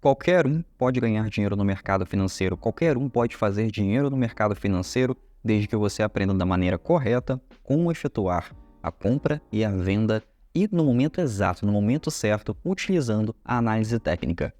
Qualquer um pode ganhar dinheiro no mercado financeiro, qualquer um pode fazer dinheiro no mercado financeiro, desde que você aprenda da maneira correta como efetuar a compra e a venda e no momento exato, no momento certo, utilizando a análise técnica.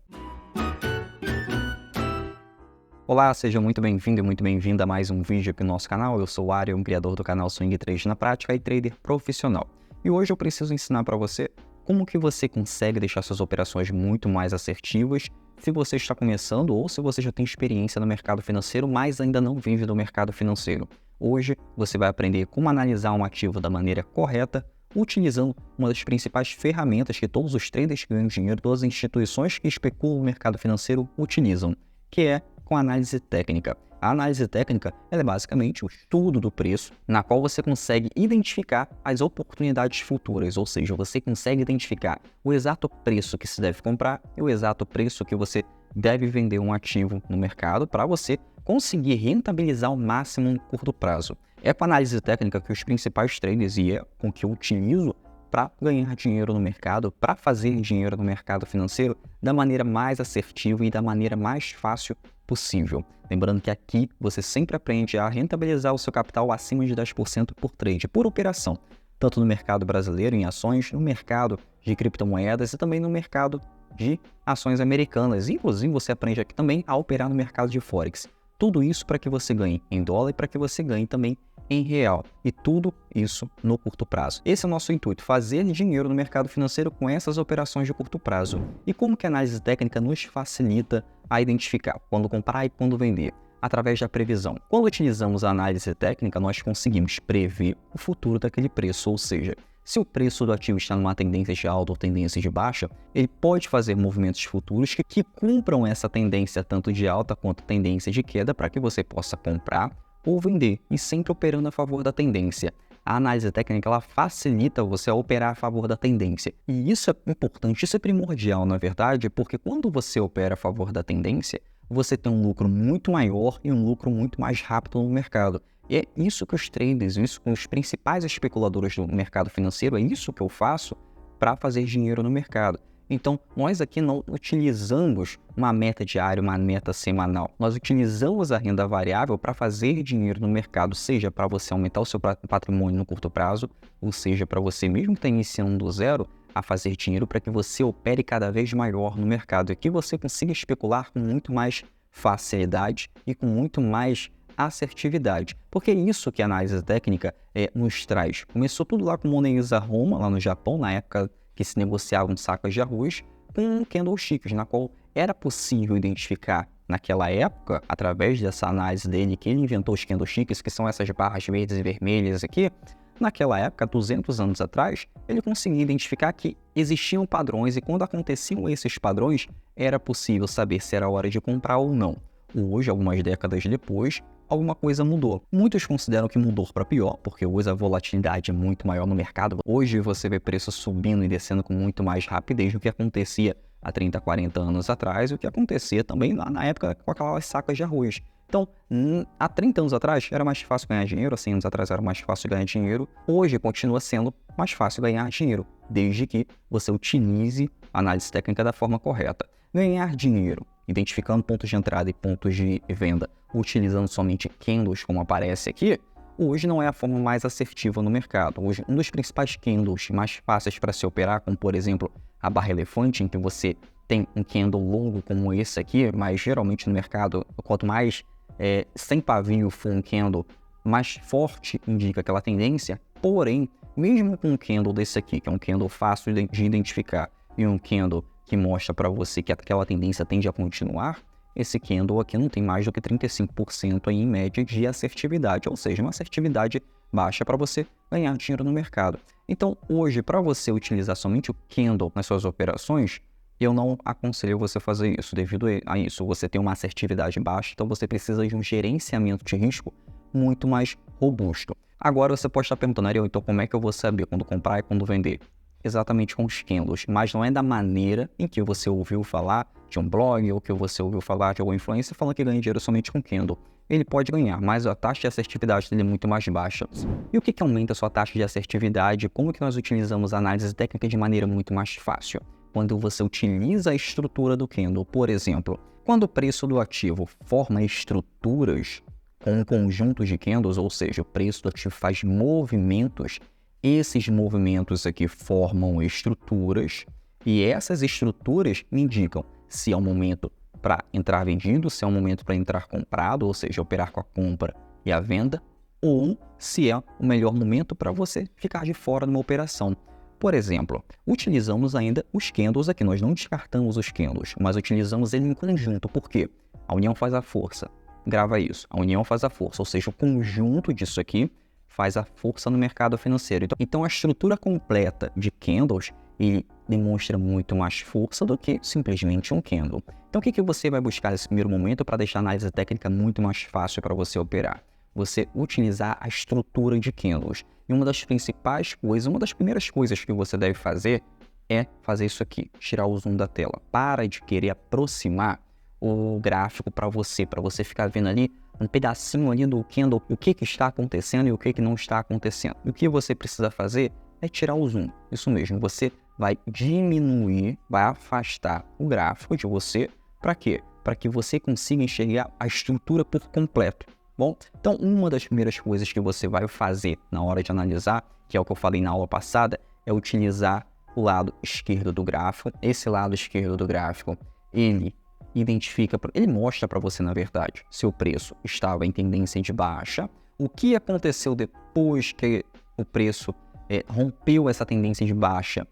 Olá, seja muito bem-vindo e muito bem-vinda a mais um vídeo aqui no nosso canal. Eu sou o Ariel, criador do canal Swing Trade na Prática e trader profissional. E hoje eu preciso ensinar para você como que você consegue deixar suas operações muito mais assertivas se você está começando ou se você já tem experiência no mercado financeiro, mas ainda não vive do mercado financeiro. Hoje você vai aprender como analisar um ativo da maneira correta, utilizando uma das principais ferramentas que todos os traders que ganham dinheiro, todas as instituições que especulam no mercado financeiro utilizam, que é com a análise técnica. A análise técnica ela é basicamente o estudo do preço, na qual você consegue identificar as oportunidades futuras, ou seja, você consegue identificar o exato preço que se deve comprar e o exato preço que você deve vender um ativo no mercado para você conseguir rentabilizar ao máximo no curto prazo. É com a análise técnica que os principais traders, e é com que eu utilizo para ganhar dinheiro no mercado, para fazer dinheiro no mercado financeiro da maneira mais assertiva e da maneira mais fácil possível. Lembrando que aqui você sempre aprende a rentabilizar o seu capital acima de 10% por trade, por operação, tanto no mercado brasileiro em ações, no mercado de criptomoedas e também no mercado de ações americanas. Inclusive você aprende aqui também a operar no mercado de Forex. Tudo isso para que você ganhe em dólar e para que você ganhe também em real. E tudo isso no curto prazo. Esse é o nosso intuito, fazer dinheiro no mercado financeiro com essas operações de curto prazo. E como que a análise técnica nos facilita a identificar quando comprar e quando vender? Através da previsão. Quando utilizamos a análise técnica, nós conseguimos prever o futuro daquele preço, ou seja, se o preço do ativo está numa tendência de alta ou tendência de baixa, ele pode fazer movimentos futuros que cumpram essa tendência tanto de alta quanto tendência de queda para que você possa comprar ou vender, e sempre operando a favor da tendência. A análise técnica ela facilita você a operar a favor da tendência. E isso é importante, isso é primordial, na verdade, porque quando você opera a favor da tendência, você tem um lucro muito maior e um lucro muito mais rápido no mercado. E é isso que os traders, isso que os principais especuladores do mercado financeiro, é isso que eu faço para fazer dinheiro no mercado. Então, nós aqui não utilizamos uma meta diária, uma meta semanal. Nós utilizamos a renda variável para fazer dinheiro no mercado, seja para você aumentar o seu patrimônio no curto prazo, ou seja, para você mesmo que está iniciando do zero, a fazer dinheiro para que você opere cada vez maior no mercado e que você consiga especular com muito mais facilidade e com muito mais assertividade. Porque é isso que a análise técnica nos traz. Começou tudo lá com Moneiza Roma, lá no Japão, na época que se negociavam sacas de arroz, com candlesticks, na qual era possível identificar naquela época, através dessa análise dele, que ele inventou os candlesticks, que são essas barras verdes e vermelhas aqui. Naquela época, 200 anos atrás, ele conseguia identificar que existiam padrões e quando aconteciam esses padrões, era possível saber se era hora de comprar ou não. Hoje, algumas décadas depois, alguma coisa mudou. Muitos consideram que mudou para pior, porque hoje a volatilidade é muito maior no mercado. Hoje você vê preços subindo e descendo com muito mais rapidez do que acontecia há 30, 40 anos atrás e o que acontecia também lá na época com aquelas sacas de arroz. Então, há 30 anos atrás era mais fácil ganhar dinheiro, há 100 anos atrás era mais fácil ganhar dinheiro. Hoje continua sendo mais fácil ganhar dinheiro, desde que você utilize a análise técnica da forma correta. Ganhar dinheiro identificando pontos de entrada e pontos de venda, utilizando somente candles, como aparece aqui, hoje não é a forma mais assertiva no mercado. Hoje, um dos principais candles mais fáceis para se operar, como por exemplo a barra elefante, em que você tem um candle longo como esse aqui, mas geralmente no mercado, quanto mais sem pavio for um candle, mais forte indica aquela tendência. Porém, mesmo com um candle desse aqui, que é um candle fácil de identificar, e um candle que mostra para você que aquela tendência tende a continuar, esse candle aqui não tem mais do que 35% aí, em média de assertividade, ou seja, uma assertividade baixa para você ganhar dinheiro no mercado. Então, hoje, para você utilizar somente o candle nas suas operações, eu não aconselho você fazer isso. Devido a isso, você tem uma assertividade baixa, então você precisa de um gerenciamento de risco muito mais robusto. Agora você pode estar perguntando, Ariel, então como é que eu vou saber quando comprar e quando vender? Exatamente com os candles, mas não é da maneira em que você ouviu falar de um blog ou que você ouviu falar de algum influencer falando que ganha dinheiro somente com candle. Ele pode ganhar, mas a taxa de assertividade dele é muito mais baixa. E o que aumenta a sua taxa de assertividade? Como que nós utilizamos a análise técnica de maneira muito mais fácil? quando você utiliza a estrutura do candle. Por exemplo, quando o preço do ativo forma estruturas com um conjunto de candles, ou seja, o preço do ativo faz movimentos, esses movimentos aqui formam estruturas, e essas estruturas me indicam se é um momento para entrar vendido, se é um momento para entrar comprado, ou seja, operar com a compra e a venda, ou se é o melhor momento para você ficar de fora de uma operação. Por exemplo, utilizamos ainda os candles aqui, nós não descartamos os candles, mas utilizamos ele em conjunto. Por quê? A união faz a força. Grava isso, a união faz a força, ou seja, o conjunto disso aqui faz a força no mercado financeiro. Então a estrutura completa de candles, ele demonstra muito mais força do que simplesmente um candle. Então o que você vai buscar nesse primeiro momento para deixar a análise técnica muito mais fácil para você operar? Você utilizar a estrutura de candles. E uma das principais coisas, uma das primeiras coisas que você deve fazer é fazer isso aqui, tirar o zoom da tela. Para de querer aproximar o gráfico para você ficar vendo ali um pedacinho ali do candle, o que está acontecendo e o que não está acontecendo. E o que você precisa fazer é tirar o zoom. Isso mesmo, você vai diminuir, vai afastar o gráfico de você. Para quê? Para que você consiga enxergar a estrutura por completo. Bom, então uma das primeiras coisas que você vai fazer na hora de analisar, que é o que eu falei na aula passada, é utilizar o lado esquerdo do gráfico. Esse lado esquerdo do gráfico, ele mostra para você, na verdade, se o preço estava em tendência de baixa, o que aconteceu depois que o preço rompeu essa tendência de baixa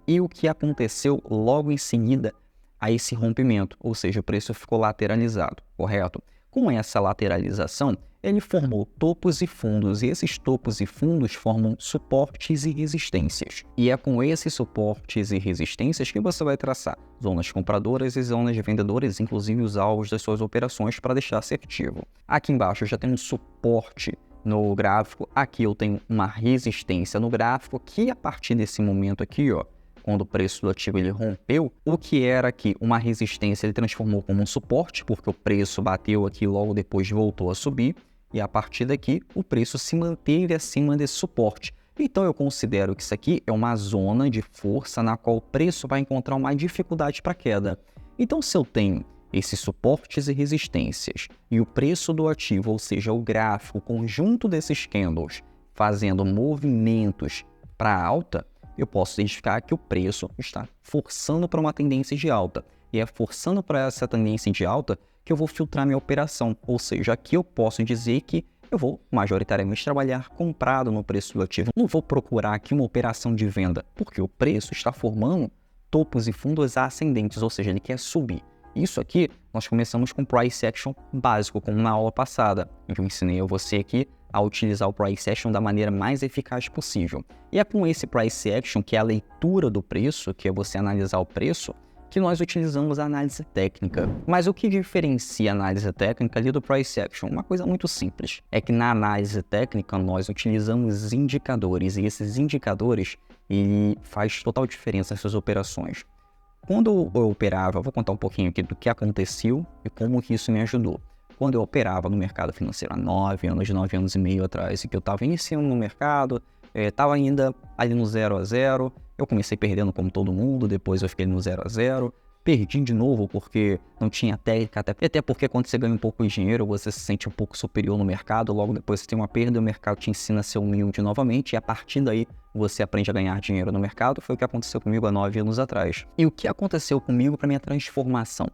e o que aconteceu logo em seguida a esse rompimento, ou seja, o preço ficou lateralizado, correto? Com essa lateralização, ele formou topos e fundos, e esses topos e fundos formam suportes e resistências. E é com esses suportes e resistências que você vai traçar zonas compradoras e zonas vendedoras, inclusive os alvos das suas operações para deixar assertivo. Aqui embaixo eu já tenho um suporte no gráfico, aqui eu tenho uma resistência no gráfico, que a partir desse momento aqui, ó, quando o preço do ativo ele rompeu, o que era aqui uma resistência ele transformou como um suporte, porque o preço bateu aqui e logo depois voltou a subir, e a partir daqui o preço se manteve acima desse suporte. Então eu considero que isso aqui é uma zona de força na qual o preço vai encontrar uma dificuldade para queda. Então se eu tenho esses suportes e resistências e o preço do ativo, ou seja, o gráfico, o conjunto desses candles fazendo movimentos para alta, eu posso identificar que o preço está forçando para uma tendência de alta. E é forçando para essa tendência de alta que eu vou filtrar minha operação. Ou seja, aqui eu posso dizer que eu vou majoritariamente trabalhar comprado no preço do ativo. Não vou procurar aqui uma operação de venda, porque o preço está formando topos e fundos ascendentes, ou seja, ele quer subir. Isso aqui, nós começamos com Price Action básico, como na aula passada, em que eu ensinei a você aqui a utilizar o Price Action da maneira mais eficaz possível. E é com esse Price Action, que é a leitura do preço, que é você analisar o preço, que nós utilizamos a análise técnica. Mas o que diferencia a análise técnica ali do Price Action? Uma coisa muito simples, é que na análise técnica nós utilizamos indicadores, e esses indicadores ele faz total diferença nas suas operações. Quando eu operava, vou contar um pouquinho aqui do que aconteceu e como que isso me ajudou. Quando eu operava no mercado financeiro há 9 anos e meio atrás, e que eu estava iniciando no mercado, estava ainda ali no 0 a 0, eu comecei perdendo como todo mundo, depois eu fiquei no 0 a 0, perdi de novo porque não tinha técnica, até porque quando você ganha um pouco de dinheiro, você se sente um pouco superior no mercado, logo depois você tem uma perda, o mercado te ensina a ser humilde novamente, e a partir daí você aprende a ganhar dinheiro no mercado. Foi o que aconteceu comigo há 9 anos atrás. E o que aconteceu comigo para minha transformação?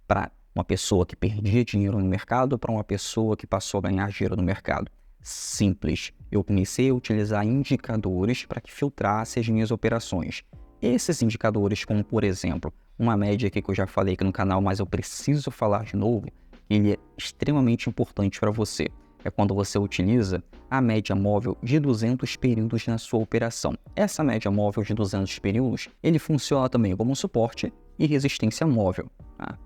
Para uma pessoa que perdia dinheiro no mercado para uma pessoa que passou a ganhar dinheiro no mercado. Simples. Eu comecei a utilizar indicadores para que filtrasse as minhas operações. Esses indicadores, como por exemplo, uma média aqui que eu já falei aqui no canal, mas eu preciso falar de novo, ele é extremamente importante para você. É quando você utiliza a média móvel de 200 períodos na sua operação. Essa média móvel de 200 períodos, ele funciona também como suporte e resistência móvel.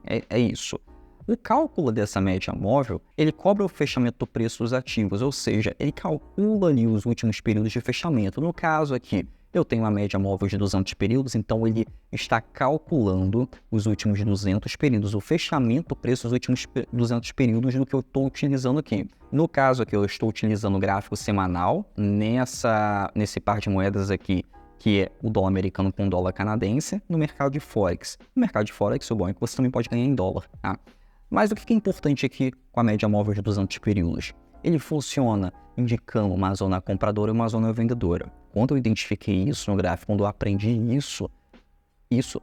É isso. O cálculo dessa média móvel, ele cobra o fechamento do preço dos ativos, ou seja, ele calcula ali os últimos períodos de fechamento. No caso aqui, eu tenho uma média móvel de 200 períodos, então ele está calculando os últimos 200 períodos, o fechamento do preço dos últimos 200 períodos do que eu estou utilizando aqui. No caso aqui, eu estou utilizando o gráfico semanal nesse par de moedas aqui, que é o dólar americano com o dólar canadense, no mercado de Forex. No mercado de Forex, o bom é que você também pode ganhar em dólar, tá? Mas o que é importante aqui com a média móvel de 200 períodos? Ele funciona indicando uma zona compradora e uma zona vendedora. Quando eu identifiquei isso no gráfico, quando eu aprendi isso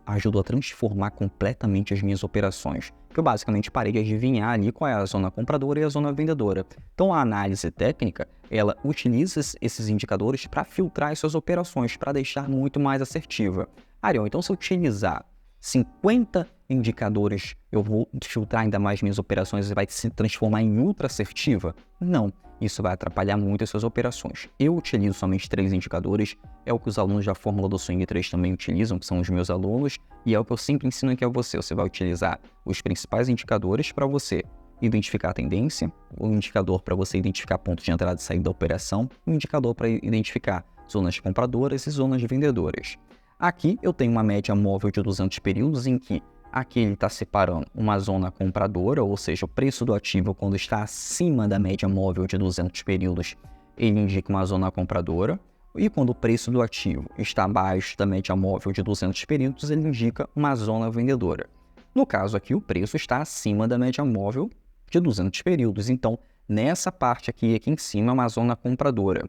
ajudou a transformar completamente as minhas operações. Eu basicamente parei de adivinhar ali qual é a zona compradora e a zona vendedora. Então a análise técnica, ela utiliza esses indicadores para filtrar as suas operações, para deixar muito mais assertiva. Ariel, então se eu utilizar 50 indicadores, eu vou filtrar ainda mais minhas operações e vai se transformar em ultra assertiva? Não, isso vai atrapalhar muito as suas operações. Eu utilizo somente 3 indicadores, é o que os alunos da Fórmula do Swing 3 também utilizam, que são os meus alunos, e é o que eu sempre ensino aqui a você. Você vai utilizar os principais indicadores para você identificar a tendência, o indicador para você identificar pontos de entrada e saída da operação, o indicador para identificar zonas compradoras e zonas vendedoras. Aqui eu tenho uma média móvel de 200 períodos em que aqui ele está separando uma zona compradora, ou seja, o preço do ativo quando está acima da média móvel de 200 períodos, ele indica uma zona compradora, e quando o preço do ativo está abaixo da média móvel de 200 períodos, ele indica uma zona vendedora. No caso aqui, o preço está acima da média móvel de 200 períodos, então nessa parte aqui em cima é uma zona compradora.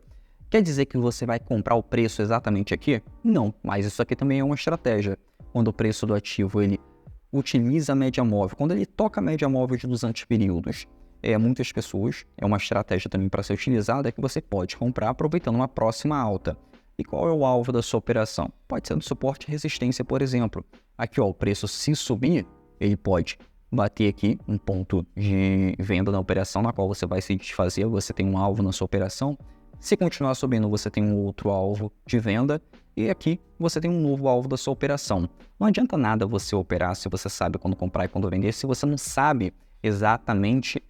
Quer dizer que você vai comprar o preço exatamente aqui? Não, mas isso aqui também é uma estratégia. Quando o preço do ativo ele utiliza a média móvel, quando ele toca a média móvel de 200 períodos, muitas pessoas, é uma estratégia também para ser utilizada, é que você pode comprar aproveitando uma próxima alta. E qual é o alvo da sua operação? Pode ser no suporte e resistência, por exemplo. Aqui, ó, o preço se subir, ele pode bater aqui um ponto de venda na operação, na qual você vai se desfazer, você tem um alvo na sua operação. Se continuar subindo, você tem um outro alvo de venda e aqui você tem um novo alvo da sua operação. Não adianta nada você operar se você sabe quando comprar e quando vender, se você não sabe exatamente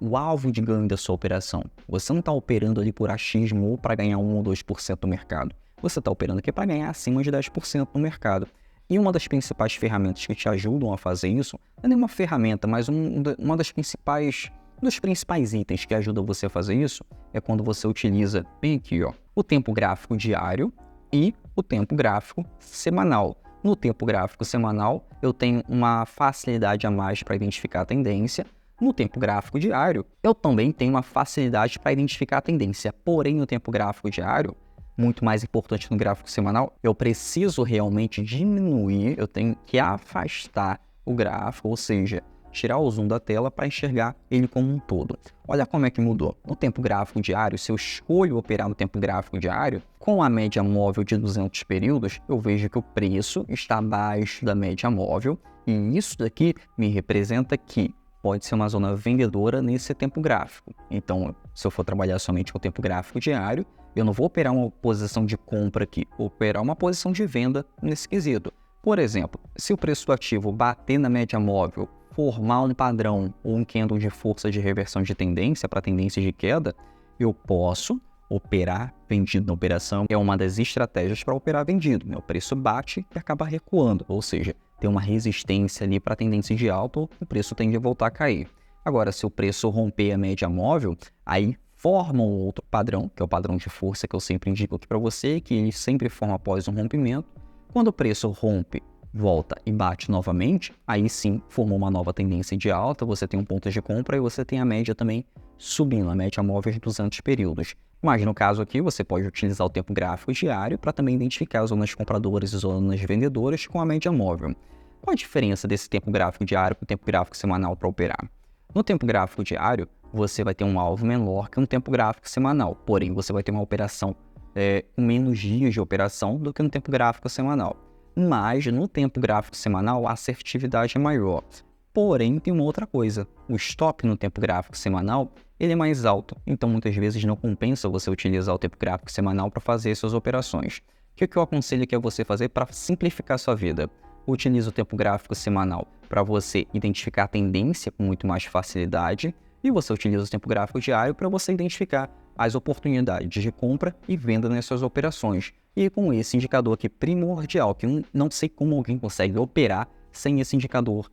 o alvo de ganho da sua operação. Você não está operando ali por achismo ou para ganhar 1 ou 2% do mercado. Você está operando aqui para ganhar acima de 10% no mercado. E uma das principais ferramentas que te ajudam a fazer isso, não é nenhuma ferramenta, mas uma das principais... Um dos principais itens que ajudam você a fazer isso é quando você utiliza, bem aqui, ó, o tempo gráfico diário e o tempo gráfico semanal. No tempo gráfico semanal, eu tenho uma facilidade a mais para identificar a tendência. No tempo gráfico diário, eu também tenho uma facilidade para identificar a tendência. Porém, no tempo gráfico diário, muito mais importante no gráfico semanal, eu preciso realmente diminuir, eu tenho que afastar o gráfico, ou seja, tirar o zoom da tela para enxergar ele como um todo. Olha como é que mudou. No tempo gráfico diário, se eu escolho operar no tempo gráfico diário, com a média móvel de 200 períodos, eu vejo que o preço está abaixo da média móvel e isso daqui me representa que pode ser uma zona vendedora nesse tempo gráfico. Então, se eu for trabalhar somente com o tempo gráfico diário, eu não vou operar uma posição de compra aqui, vou operar uma posição de venda nesse quesito. Por exemplo, se o preço do ativo bater na média móvel, formar um padrão ou um candle de força de reversão de tendência para tendência de queda, eu posso operar vendido na operação. É uma das estratégias para operar vendido. O preço bate e acaba recuando, ou seja, tem uma resistência ali para tendência de alta, o preço tende a voltar a cair. Agora, se o preço romper a média móvel, aí forma um outro padrão, que é o padrão de força que eu sempre indico aqui para você, que ele sempre forma após um rompimento. Quando o preço rompe, volta e bate novamente, aí sim formou uma nova tendência de alta, você tem um ponto de compra e você tem a média também subindo, a média móvel de 200 períodos. Mas no caso aqui, você pode utilizar o tempo gráfico diário para também identificar as zonas compradoras e zonas vendedoras com a média móvel. Qual a diferença desse tempo gráfico diário para o tempo gráfico semanal para operar? No tempo gráfico diário, você vai ter um alvo menor que no tempo gráfico semanal, porém você vai ter uma operação com menos dias de operação do que no tempo gráfico semanal. Mas no tempo gráfico semanal a assertividade é maior. Porém, tem uma outra coisa, o stop no tempo gráfico semanal ele é mais alto, então muitas vezes não compensa você utilizar o tempo gráfico semanal para fazer suas operações. O que eu aconselho que é você fazer para simplificar a sua vida? Utilize o tempo gráfico semanal para você identificar a tendência com muito mais facilidade e você utiliza o tempo gráfico diário para você identificar as oportunidades de compra e venda nas suas operações. E com esse indicador aqui primordial, que eu não sei como alguém consegue operar sem esse indicador,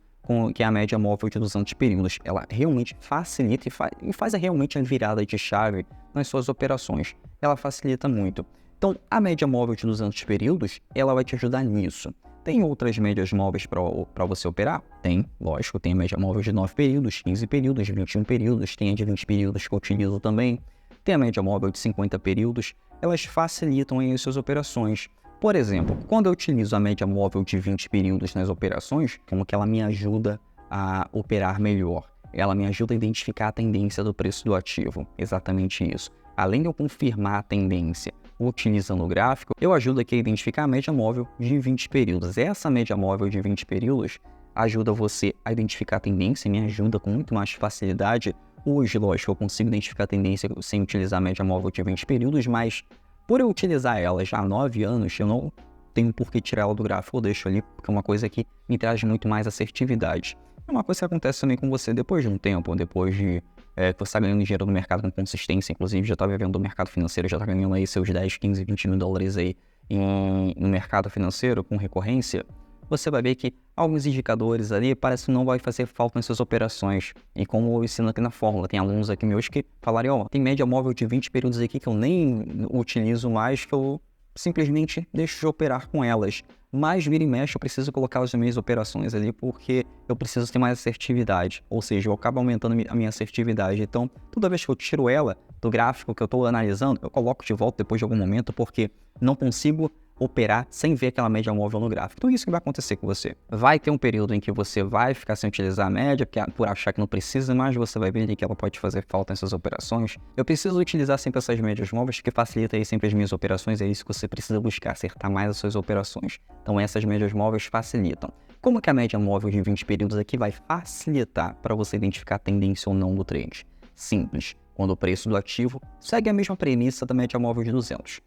que é a média móvel de 200 períodos. Ela realmente facilita e faz realmente a virada de chave nas suas operações. Ela facilita muito. Então, a média móvel de 200 períodos, ela vai te ajudar nisso. Tem outras médias móveis para você operar? Tem, lógico, tem a média móvel de 9 períodos, 15 períodos, 21 períodos, tem a de 20 períodos que eu utilizo também, tem a média móvel de 50 períodos, elas facilitam aí as suas operações. Por exemplo, quando eu utilizo a média móvel de 20 períodos nas operações, como que ela me ajuda a operar melhor? Ela me ajuda a identificar a tendência do preço do ativo, exatamente isso. Além de eu confirmar a tendência utilizando o gráfico, eu ajudo aqui a identificar a média móvel de 20 períodos. Essa média móvel de 20 períodos ajuda você a identificar a tendência, me ajuda com muito mais facilidade. Hoje, lógico, eu consigo identificar a tendência sem utilizar a média móvel de 20 períodos, mas por eu utilizar ela já há 9 anos, eu não tenho por que tirar ela do gráfico, eu deixo ali, porque é uma coisa que me traz muito mais assertividade. É uma coisa que acontece também com você depois de um tempo, depois de que você está ganhando dinheiro no mercado com consistência, inclusive já está vivendo do mercado financeiro, já está ganhando aí seus 10, 15, 20 mil dólares aí no mercado financeiro com recorrência, você vai ver que alguns indicadores ali parece que não vai fazer falta nas suas operações. E como eu ensino aqui na fórmula, tem alunos aqui meus que falarem, tem média móvel de 20 períodos aqui que eu nem utilizo mais, que eu simplesmente deixo de operar com elas. Mas vira e mexe eu preciso colocar as minhas operações ali porque eu preciso ter mais assertividade. Ou seja, eu acabo aumentando a minha assertividade. Então, toda vez que eu tiro ela do gráfico que eu estou analisando, eu coloco de volta depois de algum momento porque não consigo operar sem ver aquela média móvel no gráfico. Então, isso que vai acontecer com você. Vai ter um período em que você vai ficar sem utilizar a média, por achar que não precisa, mas você vai ver que ela pode fazer falta em suas operações. Eu preciso utilizar sempre essas médias móveis, que facilita aí sempre as minhas operações, é isso que você precisa buscar, acertar mais as suas operações. Então, essas médias móveis facilitam. Como que a média móvel de 20 períodos aqui vai facilitar para você identificar a tendência ou não do trade? Simples. Quando o preço do ativo segue a mesma premissa da média móvel de 200.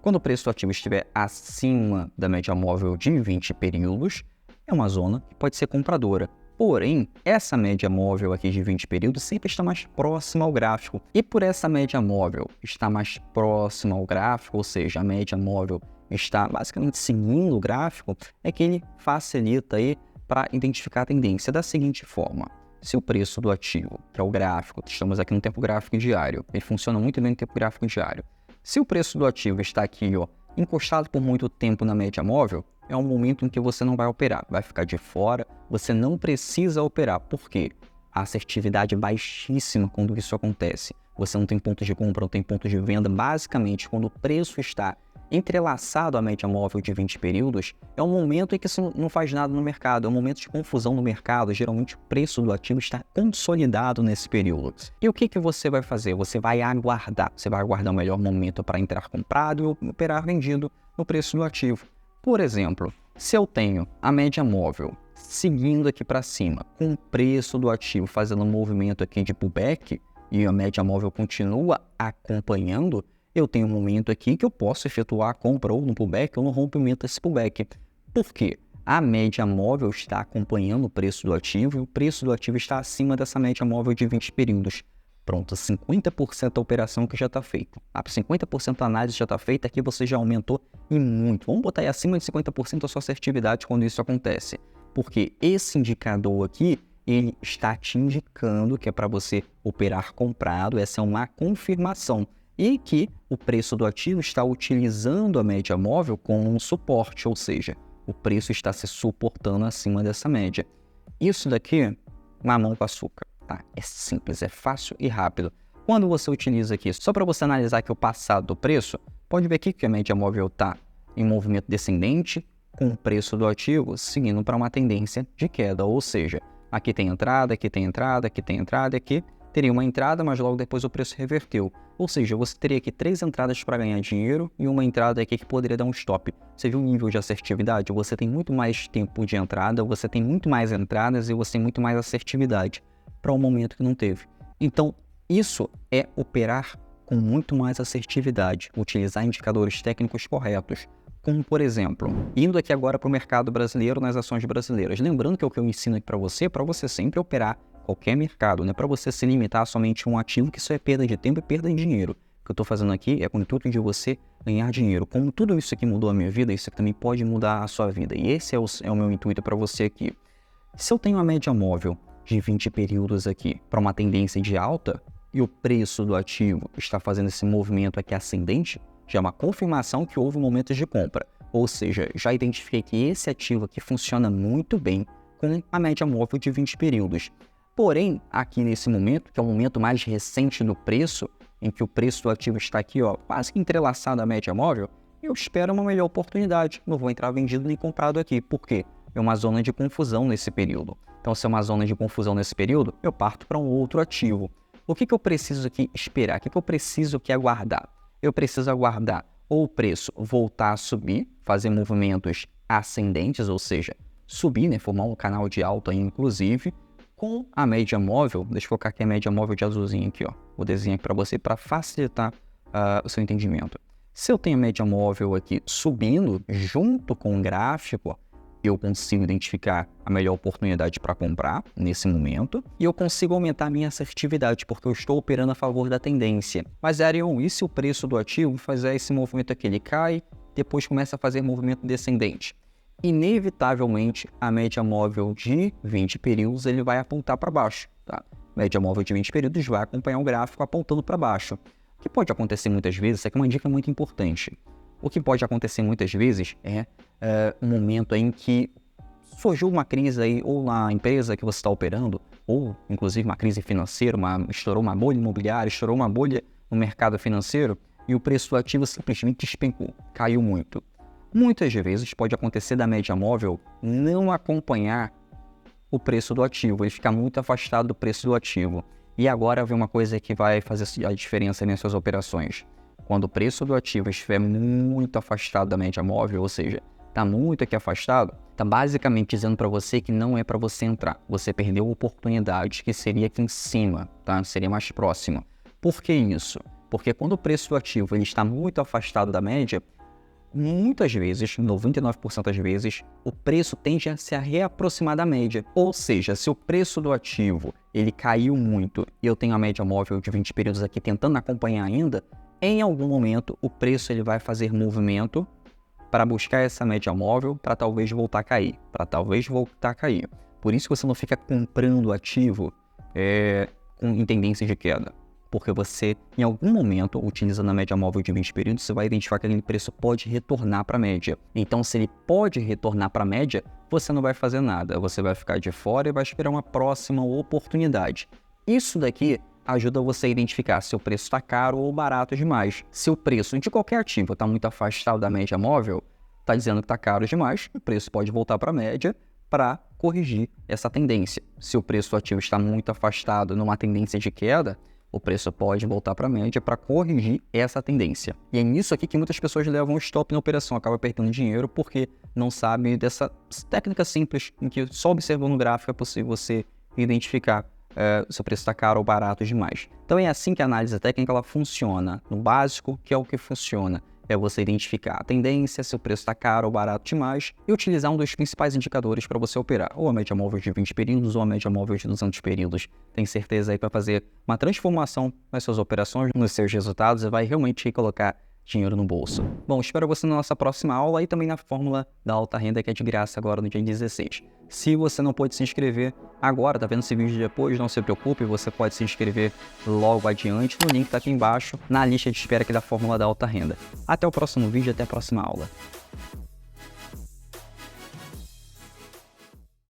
Quando o preço do ativo estiver acima da média móvel de 20 períodos, é uma zona que pode ser compradora. Porém, essa média móvel aqui de 20 períodos sempre está mais próxima ao gráfico. E por essa média móvel estar mais próxima ao gráfico, ou seja, a média móvel está basicamente seguindo o gráfico, é que ele facilita aí para identificar a tendência da seguinte forma. Se o preço do ativo, que é o gráfico, estamos aqui no tempo gráfico diário, ele funciona muito bem no tempo gráfico diário. Se o preço do ativo está aqui, encostado por muito tempo na média móvel, é um momento em que você não vai operar, vai ficar de fora, você não precisa operar. Por quê? A assertividade é baixíssima quando isso acontece. Você não tem pontos de compra, não tem pontos de venda. Basicamente, quando o preço está entrelaçado à média móvel de 20 períodos, é um momento em que você não faz nada no mercado, é um momento de confusão no mercado, geralmente o preço do ativo está consolidado nesse período. E o que você vai fazer? Você vai aguardar o melhor momento para entrar comprado e operar vendido no preço do ativo. Por exemplo, se eu tenho a média móvel seguindo aqui para cima, com o preço do ativo fazendo um movimento aqui de pullback, e a média móvel continua acompanhando, eu tenho um momento aqui que eu posso efetuar a compra ou no pullback ou no rompimento desse pullback. Por quê? A média móvel está acompanhando o preço do ativo e o preço do ativo está acima dessa média móvel de 20 períodos. Pronto, 50% da operação que já está feita. 50% da análise já está feita, aqui você já aumentou e muito. Vamos botar aí acima de 50% a sua assertividade quando isso acontece. Porque esse indicador aqui, ele está te indicando que é para você operar comprado, essa é uma confirmação. E que o preço do ativo está utilizando a média móvel como um suporte, ou seja, o preço está se suportando acima dessa média. Isso daqui, mamão com açúcar, tá? É simples, é fácil e rápido. Quando você utiliza aqui, só para você analisar aqui o passado do preço, pode ver aqui que a média móvel está em movimento descendente, com o preço do ativo seguindo para uma tendência de queda, ou seja, aqui tem entrada, aqui tem entrada, aqui tem entrada, aqui teria uma entrada, mas logo depois o preço reverteu. Ou seja, você teria aqui 3 entradas para ganhar dinheiro e uma entrada aqui que poderia dar um stop. Você viu o nível de assertividade? Você tem muito mais tempo de entrada, você tem muito mais entradas e você tem muito mais assertividade para um momento que não teve. Então, isso é operar com muito mais assertividade, utilizar indicadores técnicos corretos. Como, por exemplo, indo aqui agora para o mercado brasileiro nas ações brasileiras. Lembrando que o que eu ensino aqui para você sempre operar qualquer mercado, não é para você se limitar a somente um ativo, que isso é perda de tempo e perda de dinheiro. O que eu estou fazendo aqui é com o intuito de você ganhar dinheiro. Como tudo isso aqui mudou a minha vida, isso aqui também pode mudar a sua vida. E esse é o meu intuito para você aqui. Se eu tenho a média móvel de 20 períodos aqui para uma tendência de alta e o preço do ativo está fazendo esse movimento aqui ascendente, Já é uma confirmação que houve momentos de compra. Ou seja, já identifiquei que esse ativo aqui funciona muito bem com a média móvel de 20 períodos. Porém, aqui nesse momento, que é o momento mais recente do preço, em que o preço do ativo está aqui, ó, quase que entrelaçado à média móvel, eu espero uma melhor oportunidade. Não vou entrar vendido nem comprado aqui. Por quê? É uma zona de confusão nesse período. Então, se é uma zona de confusão nesse período, eu parto para um outro ativo. O que eu preciso aqui esperar? O que eu preciso aqui aguardar? Eu preciso aguardar ou o preço voltar a subir, fazer movimentos ascendentes, ou seja, subir, né, formar um canal de alta aí, inclusive, com a média móvel. Deixa eu colocar aqui a média móvel de azulzinho aqui, ó. Vou desenhar aqui para você para facilitar o seu entendimento. Se eu tenho a média móvel aqui subindo junto com o gráfico, eu consigo identificar a melhor oportunidade para comprar nesse momento e eu consigo aumentar a minha assertividade, porque eu estou operando a favor da tendência. Mas, Ariel, e se o preço do ativo fazer esse movimento aqui? Ele cai, depois começa a fazer movimento descendente. Inevitavelmente, a média móvel de 20 períodos ele vai apontar para baixo. Tá? Média móvel de 20 períodos vai acompanhar o gráfico apontando para baixo. O que pode acontecer muitas vezes, isso aqui é uma dica muito importante. O que pode acontecer muitas vezes é um momento em que surgiu uma crise aí, ou na empresa que você está operando, ou inclusive uma crise financeira, estourou uma bolha imobiliária, estourou uma bolha no mercado financeiro e o preço do ativo simplesmente despencou, caiu muito. Muitas vezes pode acontecer da média móvel não acompanhar o preço do ativo, ele ficar muito afastado do preço do ativo. E agora vem uma coisa que vai fazer a diferença nas suas operações. Quando o preço do ativo estiver muito afastado da média móvel, ou seja, está muito aqui afastado, está basicamente dizendo para você que não é para você entrar. Você perdeu a oportunidade que seria aqui em cima, tá? Seria mais próxima. Por que isso? Porque quando o preço do ativo ele está muito afastado da média, muitas vezes, 99% das vezes, o preço tende a se reaproximar da média. Ou seja, se o preço do ativo ele caiu muito e eu tenho a média móvel de 20 períodos aqui tentando acompanhar ainda, em algum momento o preço ele vai fazer movimento para buscar essa média móvel para talvez voltar a cair, Por isso que você não fica comprando ativo em tendência de queda. Porque você, em algum momento, utilizando a média móvel de 20 períodos, você vai identificar que aquele preço pode retornar para a média. Então, se ele pode retornar para a média, você não vai fazer nada. Você vai ficar de fora e vai esperar uma próxima oportunidade. Isso daqui ajuda você a identificar se o preço está caro ou barato demais. Se o preço de qualquer ativo está muito afastado da média móvel, está dizendo que está caro demais, o preço pode voltar para a média para corrigir essa tendência. Se o preço do ativo está muito afastado numa tendência de queda, o preço pode voltar para a média para corrigir essa tendência. E é nisso aqui que muitas pessoas levam stop na operação, acabam perdendo dinheiro porque não sabem dessa técnica simples em que só observando o gráfico é possível você identificar se o preço está caro ou barato demais. Então é assim que a análise técnica ela funciona. No básico, que é o que funciona, é você identificar a tendência, se o preço está caro ou barato demais e utilizar um dos principais indicadores para você operar, ou a média móvel de 20 períodos ou a média móvel de 200 períodos. Tem certeza aí para fazer uma transformação nas suas operações, nos seus resultados e vai realmente colocar dinheiro no bolso. Bom, espero você na nossa próxima aula e também na fórmula da alta renda que é de graça agora no dia 16. Se você não pôde se inscrever agora, tá vendo esse vídeo depois, não se preocupe, você pode se inscrever logo adiante, no link tá aqui embaixo, na lista de espera aqui da fórmula da alta renda. Até o próximo vídeo, até a próxima aula.